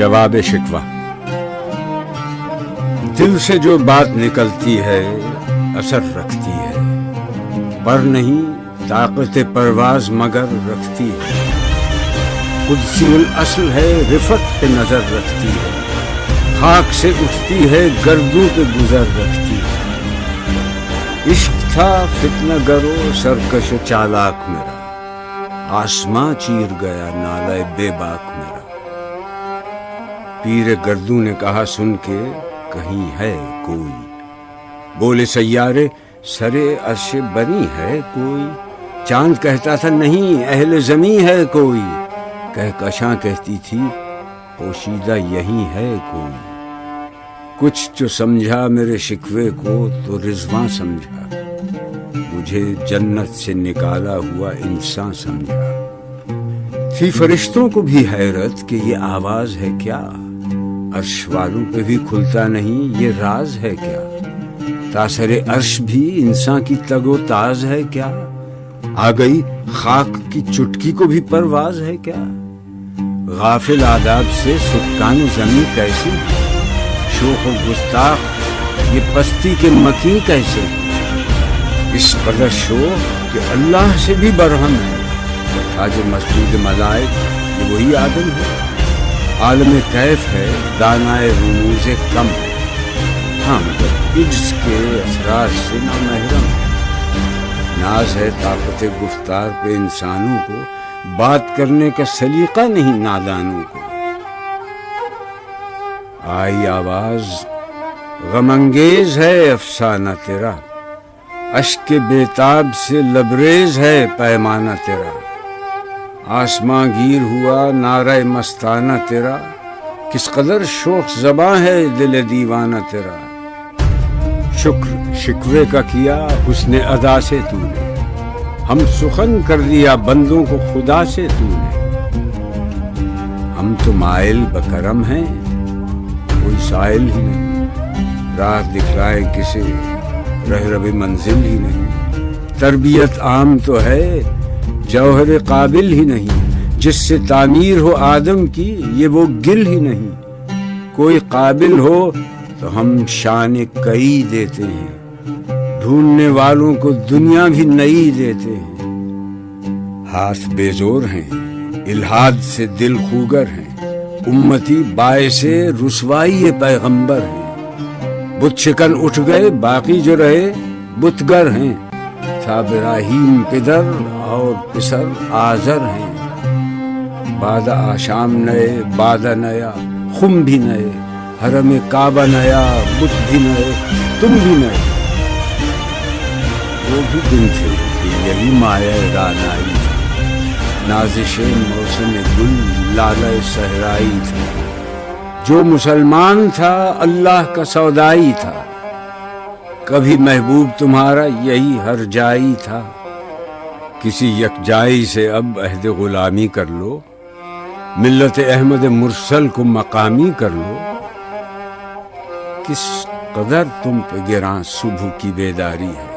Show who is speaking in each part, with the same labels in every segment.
Speaker 1: جواب شکوہ۔ دل سے جو بات نکلتی ہے اثر رکھتی ہے، پر نہیں طاقت پرواز مگر رکھتی ہے۔ قدسی الاصل ہے، رفت پہ نظر رکھتی ہے، خاک سے اٹھتی ہے، گردوں پہ گزر رکھتی ہے۔ عشق تھا فتنہ گرو سرکش چالاک میرا، آسماں چیر گیا نالہ بے باک میرا۔ پیر گردوں نے کہا سن کے کہیں ہے کوئی، بولے سیارے سرے عرش بنی ہے کوئی۔ چاند کہتا تھا نہیں اہل زمیں ہے کوئی، کہکشاں کہتی تھی پوشیدہ یہی ہے کوئی۔ کچھ جو سمجھا میرے شکوے کو تو رضواں سمجھا، مجھے جنت سے نکالا ہوا انسان سمجھا۔ تھی فرشتوں کو بھی حیرت کہ یہ آواز ہے کیا، عرش والوں پہ بھی کھلتا نہیں یہ راز ہے کیا۔ تاثر عرش بھی انسان کی تگ و تاز ہے کیا، آ گئی خاک کی چٹکی کو بھی پرواز ہے کیا۔ غافل آداب سے سکان زمین کیسے، شوخ و گستاخ یہ پستی کے مکین کیسے۔ اس قدر شوخ کہ اللہ سے بھی برہم ہے، تاج مسجود ملائک یہ وہی آدم ہے۔ عالم کیف ہے دانائے رموز کم ہے، ہاں مگر عجز کے اسرار سے نہ محرم ہے۔ ناز ہے طاقت گفتار پہ انسانوں کو، بات کرنے کا سلیقہ نہیں نادانوں کو۔ آئی آواز غم انگیز ہے افسانہ تیرا، اشک بےتاب سے لبریز ہے پیمانہ تیرا۔ آسماں گیر ہوا نعرہ مستانہ تیرا، کس قدر شوخ زباں ہے دل دیوانہ تیرا۔ شکر شکوے کا کیا حسن ادا سے تو نے، ہم سخن کر دیا بندوں کو خدا سے تو نے۔ ہم تو مائل بکرم ہیں کوئی سائل ہی نہیں، راہ دکھلائے کسے رہرو منزل ہی نہیں۔ تربیت عام تو ہے جوہر قابل ہی نہیں، جس سے تعمیر ہو آدم کی یہ وہ گل ہی نہیں۔ کوئی قابل ہو تو ہم شان کئی دیتے ہیں، ڈھونڈنے والوں کو دنیا بھی نئی دیتے ہیں۔ ہاتھ بے زور ہیں الہاد سے دل خوگر ہیں، امتی باعث رسوائی پیغمبر ہیں۔ بت شکن اٹھ گئے باقی جو رہے بتگر ہیں، تھا ابراہیم پدر اور پسر آزر ہیں۔ بعد آشام نئے بادہ نیا خم بھی نئے، حرم کعبہ نیا بت بھی نئے تم بھی نئے۔ وہ بھی دن تھے کہ یہی مایہ رانائی تھی، نازش موسم گل لالہ صحرائی تھی۔ جو مسلمان تھا اللہ کا سودائی تھا، کبھی محبوب تمہارا یہی ہر جائی تھا۔ کسی یکجائی سے اب عہد غلامی کر لو، ملت احمد مرسل کو مقامی کر لو۔ کس قدر تم پہ گراں صبح کی بیداری ہے،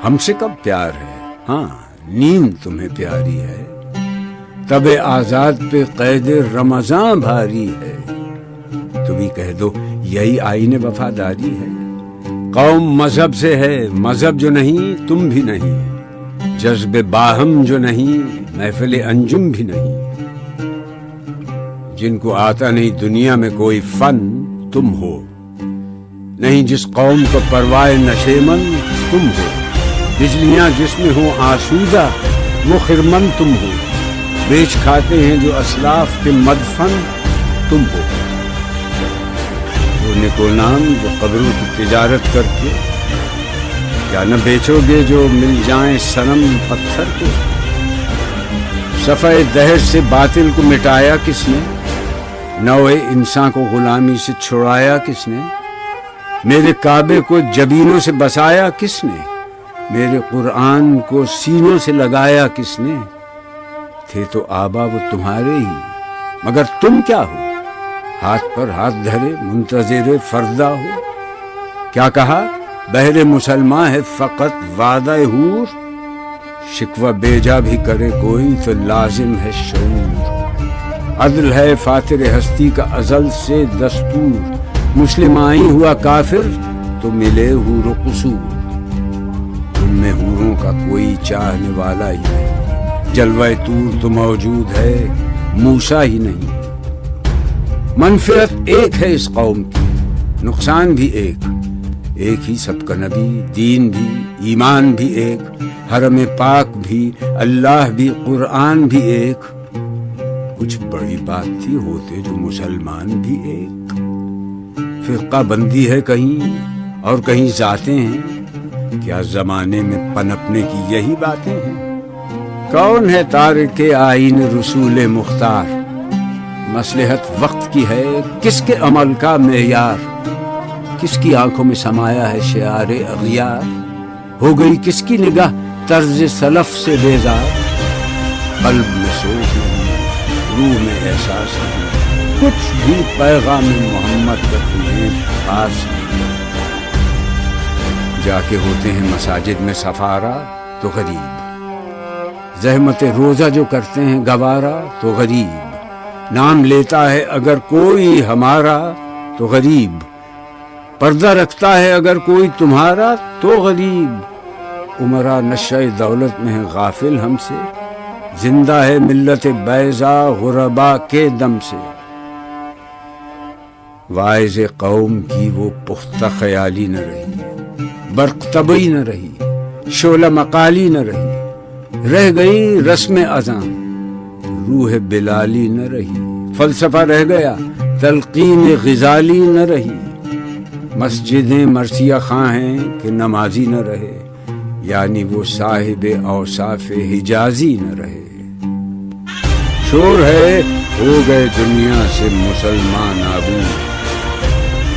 Speaker 1: ہم سے کب پیار ہے، ہاں نیند تمہیں پیاری ہے۔ تب آزاد پہ قید رمضاں بھاری ہے، تمہیں کہہ دو یہی آئین وفاداری ہے۔ قوم مذہب سے ہے مذہب جو نہیں تم بھی نہیں، جذب باہم جو نہیں محفل انجم بھی نہیں۔ جن کو آتا نہیں دنیا میں کوئی فن تم ہو، نہیں جس قوم کو پروائے نشیمن تم ہو۔ بجلیاں جس میں ہوں آسودہ وہ خرمن تم ہو، بیچ کھاتے ہیں جو اسلاف کے مدفن تم ہو۔ وہ نکو نام جو قبروں کی تجارت کر کے، کیا نہ بیچو گے جو مل جائیں صنم پتھر کو۔ صفحہ دہر سے باطل کو مٹایا کس نے، نوع انسان کو غلامی سے چھڑایا کس نے۔ میرے کعبے کو جبینوں سے بسایا کس نے، میرے قرآن کو سینوں سے لگایا کس نے۔ تھے تو آبا وہ تمہارے ہی، مگر تم کیا ہو، ہاتھ پر ہاتھ دھرے منتظر فردہ ہو۔ کیا کہا بہر مسلمان ہے فقط وعدہ حور، شکوہ بیجا بھی کرے کوئی تو لازم ہے شعور۔ عدل ہے فاتر ہستی کا ازل سے دستور، مسلم آئی ہوا کافر تو ملے حور و قصور۔ تم میں حوروں کا کوئی چاہنے والا ہی نہیں، جلوہ طور تو موجود ہے موسیٰ ہی نہیں۔ منفرت ایک ہے اس قوم کی، نقصان بھی ایک ہی سب کا نبی، دین بھی، ایمان بھی ایک، حرم پاک بھی، اللہ بھی، قرآن بھی ایک۔ کچھ بڑی بات تھی ہوتے جو مسلمان بھی ایک۔ فرقہ بندی ہے کہیں اور کہیں ذاتیں ہیں، کیا زمانے میں پنپنے کی یہی باتیں ہیں؟ کون ہے تارک آئین رسول مختار؟ مصلحت وقت کی ہے کس کے عمل کا معیار؟ کس کی آنکھوں میں سمایا ہے شعار اغیار؟ ہو گئی کس کی نگاہ طرز سلف سے بیزار؟ قلب میں سوچ نہیں، روح میں احساس نہیں، کچھ بھی پیغام محمد کا تمہیں پاس نہیں۔ جا کے ہوتے ہیں مساجد میں سفارا تو غریب، زحمت روزہ جو کرتے ہیں گوارا تو غریب، نام لیتا ہے اگر کوئی ہمارا تو غریب، پردہ رکھتا ہے اگر کوئی تمہارا تو غریب۔ عمرا نشہ دولت میں ہے غافل ہم سے، زندہ ہے ملت بیضا غربا کے دم سے۔ واعظ قوم کی وہ پختہ خیالی نہ رہی، برق طبعی نہ رہی، شعلہ مقالی نہ رہی، رہ گئی رسم اذان، روح بلالی نہ رہی، فلسفہ رہ گیا تلقین غزالی نہ رہی۔ مسجدیں مرثیہ خواں ہیں کہ نمازی نہ رہے، یعنی وہ صاحب اوصاف حجازی نہ رہے۔ شور ہے ہو گئے دنیا سے مسلمان نابود،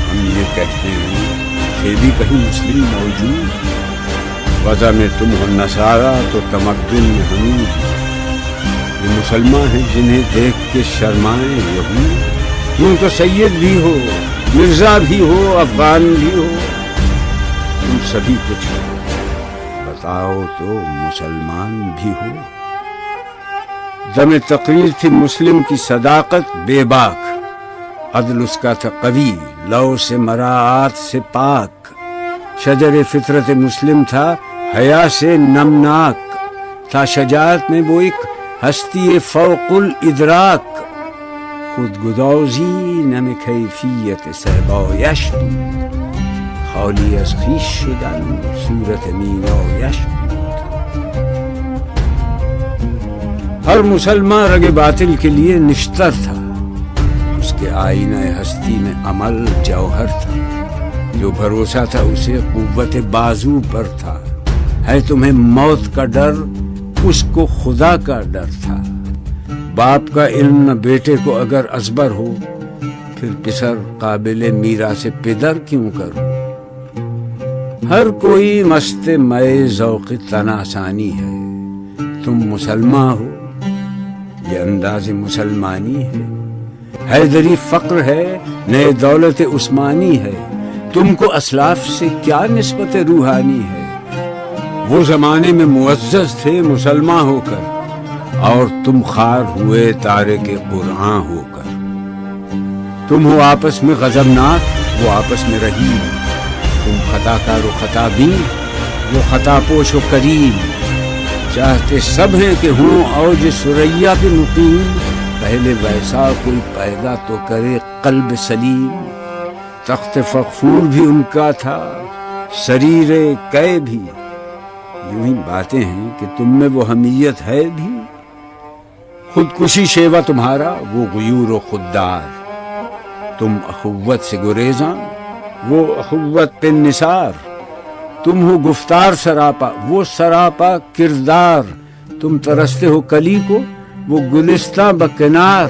Speaker 1: ہم یہ کہتے ہیں کہ بھی کہیں مسلم موجود، وضع میں تم ہو نصارہ تو تمدن میں حمود۔ یہ مسلمان ہیں جنہیں دیکھ کے شرمائیں یہود، تم تو سید بھی ہو، مرزا بھی ہو، افغان بھی ہو، تم سبھی کچھ ہو، بتاؤ تو مسلمان بھی ہو۔ دم تقریر تھی مسلم کی صداقت بے باک، عدل اس کا تھا قوی، لو سے مراعات سے پاک، شجر فطرت مسلم تھا حیا سے نمناک، تھا شجاعت میں وہ ایک ہستی فوق الادراک، خود گدازی نم کیفیت صحبایش بود، خالی از خویش شدن صورت مینایش بود۔ ہر مسلمان رگ باطل کے لیے نشتر تھا، اس کے آئینہ ہستی میں عمل جوہر تھا، جو بھروسہ تھا اسے قوت بازو پر تھا، ہے تمہیں موت کا ڈر اس کو خدا کا ڈر تھا۔ باپ کا علم نہ بیٹے کو اگر ازبر ہو، پھر پسر قابل میراث پدر کیوں کرو؟ ہر کوئی مست مئے ذوق تناسانی ہے، تم مسلمان ہو یہ انداز مسلمانی ہے، حیدری فقر ہے نئے دولت عثمانی ہے، تم کو اسلاف سے کیا نسبت روحانی ہے؟ وہ زمانے میں معزز تھے مسلمان ہو کر، اور تم خار ہوئے تارک قرآن ہو کر۔ تم ہو آپس میں غضبناک، وہ آپس میں رحیم، تم خطا کار و خطا بین، وہ خطا پوش و کریم۔ چاہتے سب ہیں کہ ہوں اوج ثریا پہ مقیم، پہلے ویسا کوئی پیدا تو کرے قلب سلیم۔ تخت فخفور بھی ان کا تھا، سریر قے بھی، یوں ہی باتیں ہیں کہ تم میں وہ حمیت ہے بھی۔ خودکشی شیوا تمہارا، وہ غیور و خوددار، تم اخوت سے گریزاں، وہ اخوت پہ نثار۔ تم ہو گفتار سراپا، وہ سراپا کردار، تم ترستے ہو کلی کو، وہ گلستہ بکنار۔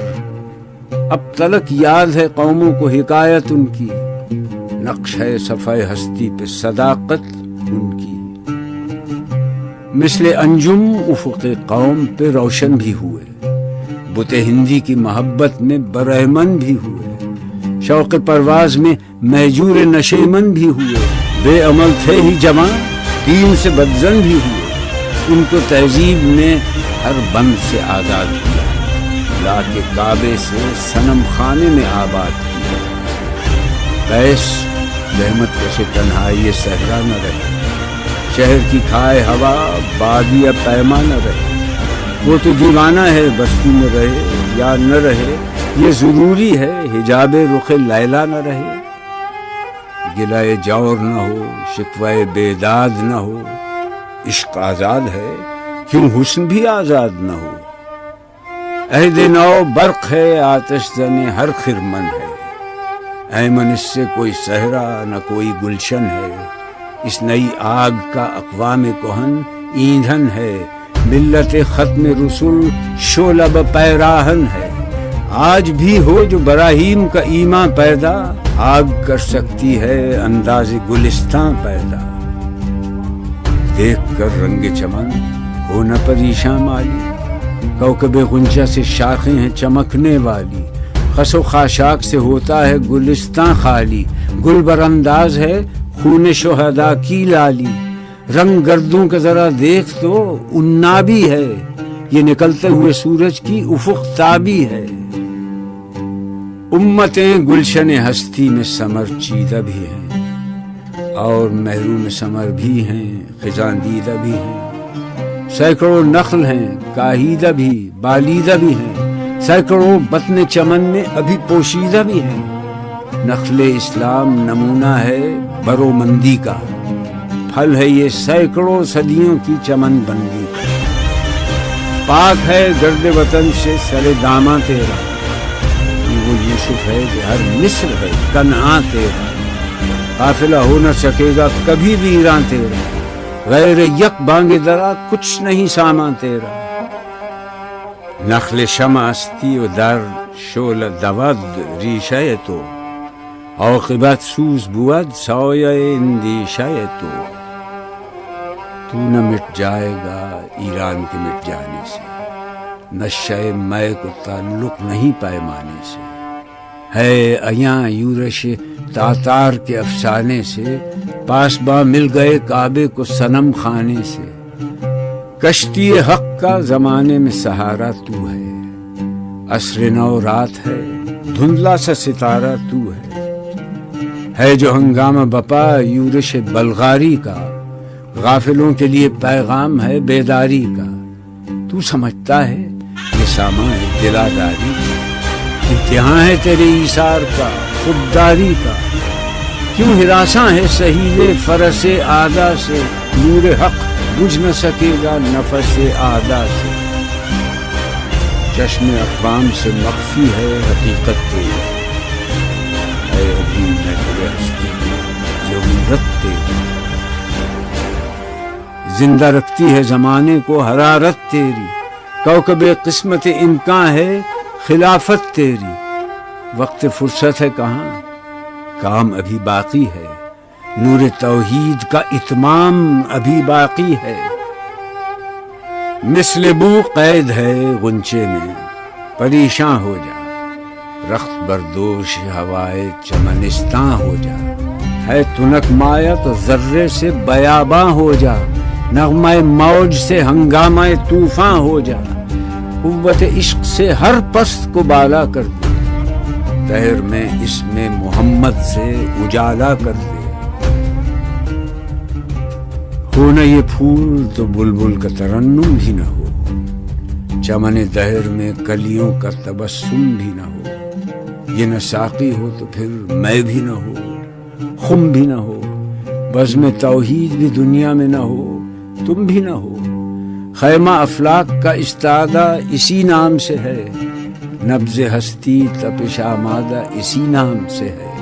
Speaker 1: اب تلک یاد ہے قوموں کو حکایت ان کی، نقش ہے صفحہ ہستی پہ صداقت ان کی۔ مثل انجم افق قوم پہ روشن بھی ہوئے، بت ہندی کی محبت میں برہمن بھی ہوئے، شوق پرواز میں محجور نشیمن بھی ہوئے، بے عمل تھے ہی جوان، دین سے بدزن بھی ہوئے، ان کو تہذیب نے ہر بند سے آزاد کیا، لا کے کعبے سے صنم خانے میں آباد کیا۔ قیس رحمت کش تنہائی صحرا نہ رہے، شہر کی کھائے ہوا بادی پیما نہ رہے۔ وہ تو دیوانہ ہے بستی میں رہے یا نہ رہے، یہ ضروری ہے حجاب رخ لیلا نہ رہے۔ گلائے جور نہ ہو، شکوائے بیداد نہ ہو، عشق آزاد ہے کیوں حسن بھی آزاد نہ ہو۔ عہد نو برق ہے آتش زن ہر خرمن ہے، ایمن اس سے کوئی صحرا نہ کوئی گلشن ہے۔ اس نئی آگ کا اقوام کہن ایندھن ہے، ملت ختم رسول شعلہ پیراہن ہے۔ آج بھی ہو جو براہیم کا ایمان پیدا، آگ کر سکتی ہے انداز گلستان پیدا۔ دیکھ کر رنگ چمن ہو نہ پریشاں مالی، کوکب غنچہ سے شاخیں ہیں چمکنے والی۔ خس و خاشاک سے ہوتا ہے گلستان خالی، گل برانداز ہے خون شہداء کی لالی۔ رنگ گردوں کا ذرا دیکھ تو انابی ہے، یہ نکلتے ہوئے سورج کی افق تابی ہے۔ امتیں گلشن ہستی میں سمر چیدہ بھی ہیں، اور محروم سمر بھی ہیں خزاں دیدہ بھی ہیں۔ سینکڑوں نخل ہیں کاہیدہ بھی بالیدہ بھی ہیں، سینکڑوں بطن چمن میں ابھی پوشیدہ بھی ہیں۔ نخل اسلام نمونہ ہے برومندی کا، پھل ہے یہ سینکڑوں صدیوں کی چمن بندی۔ پاک ہے گرد وطن سے سر داماں تیرا، وہ یوسف ہے کہ ہر مصر ہے کنعاں تیرا۔ قافلہ ہو نہ سکے گا کبھی ویراں تیرا، غیر یک بانگ درا کچھ نہیں سامان تیرا۔ نخل شمع استی و در شعلہ دود ریشہ تو، عاقبت سوز بود سایہ اندیشہ تو۔ تو نہ مٹ جائے گا ایران کے مٹ جانے سے، نشہ مے کو تعلق نہیں پیمانے سے۔ ہے ایاں یورش تاتار کے افسانے سے، پاسباں مل گئے کعبے کو صنم خانے سے۔ کشتی حق کا زمانے میں سہارا تو ہے، عصر نو رات ہے دھندلا سا ستارہ تو ہے جو ہنگامہ بپا یورش بلغاری کا، غافلوں کے لیے پیغام ہے بیداری کا۔ تو سمجھتا ہے یہ سامان ہے دلاداری، امتحان ہے تیرے ایثار کا خودداری کا۔ کیوں ہراساں ہے سہیلے فرس آدا سے، نور حق بجھ نہ سکے گا نفس آدا سے۔ چشم اقوام سے مخفی ہے حقیقت تیری، اے ابھی محفل ہستی ضرورت تیری۔ زندہ رکھتی ہے زمانے کو حرارت تیری، کوکب قسمت امکان ہے خلافت تیری۔ وقت فرصت ہے کہاں، کام ابھی باقی ہے، نور توحید کا اتمام ابھی باقی ہے۔ مثل بو قید ہے غنچے میں پریشاں ہو جا، رخت بردوش ہوائے چمنستاں ہو جا۔ ہے تنک مایا تو ذرے سے بیاباں ہو جا، نغمہ موج سے ہنگامہ طوفاں ہو جا۔ قوت عشق سے ہر پست کو بالا کر دے، دہر میں اس میں محمد سے اجالا کر دے۔ ہو نہ یہ پھول تو بلبل کا ترنم بھی نہ ہو، چمن دہر میں کلیوں کا تبسم بھی نہ ہو۔ یہ نہ ساقی ہو تو پھر میں بھی نہ ہو، خم بھی نہ ہو، بزم توحید بھی دنیا میں نہ ہو، تم بھی نہ ہو۔ خیمہ افلاک کا استادہ اسی نام سے ہے، نبض ہستی تپش آمادہ اسی نام سے ہے۔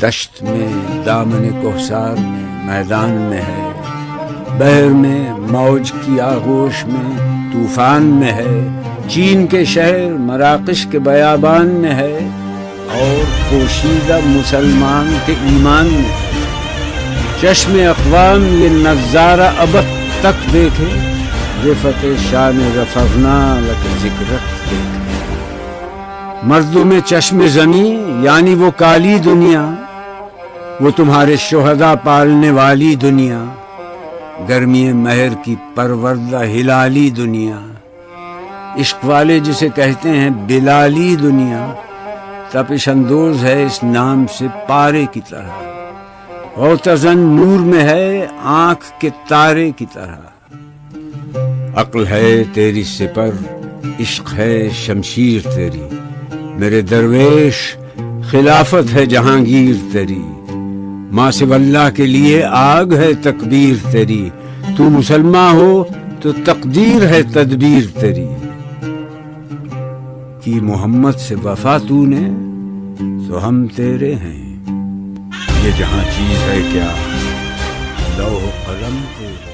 Speaker 1: دشت میں دامن کوثر میں میدان میں ہے، بحر میں موج کی آغوش میں طوفان میں ہے، چین کے شہر مراکش کے بیابان میں ہے، اور پوشیدہ مسلمان کے ایمان میں ہے۔ چشم اقوام یہ نظارہ ابد تک دیکھے، رفت شان رفعنا لک ذکرت دیکھے۔ مردوں میں چشم زمین یعنی وہ کالی دنیا، وہ تمہارے شہداء پالنے والی دنیا، گرمی مہر کی پروردہ ہلالی دنیا۔ عشق والے جسے کہتے ہیں بلالی دنیا، تپش اندوز ہے اس نام سے پارے کی طرح، غوطہ نور میں ہے آنکھ کے تارے کی طرح۔ عقل ہے تیری سپر، عشق ہے شمشیر تیری، میرے درویش خلافت ہے جہانگیر تیری، ماں سے اللہ کے لیے آگ ہے تکبیر تیری، تو مسلمان ہو تو تقدیر ہے تدبیر تیری، کی محمد سے وفا تو نے تو ہم تیرے ہیں، یہ جہاں چیز ہے کیا لوح قلم تیرے۔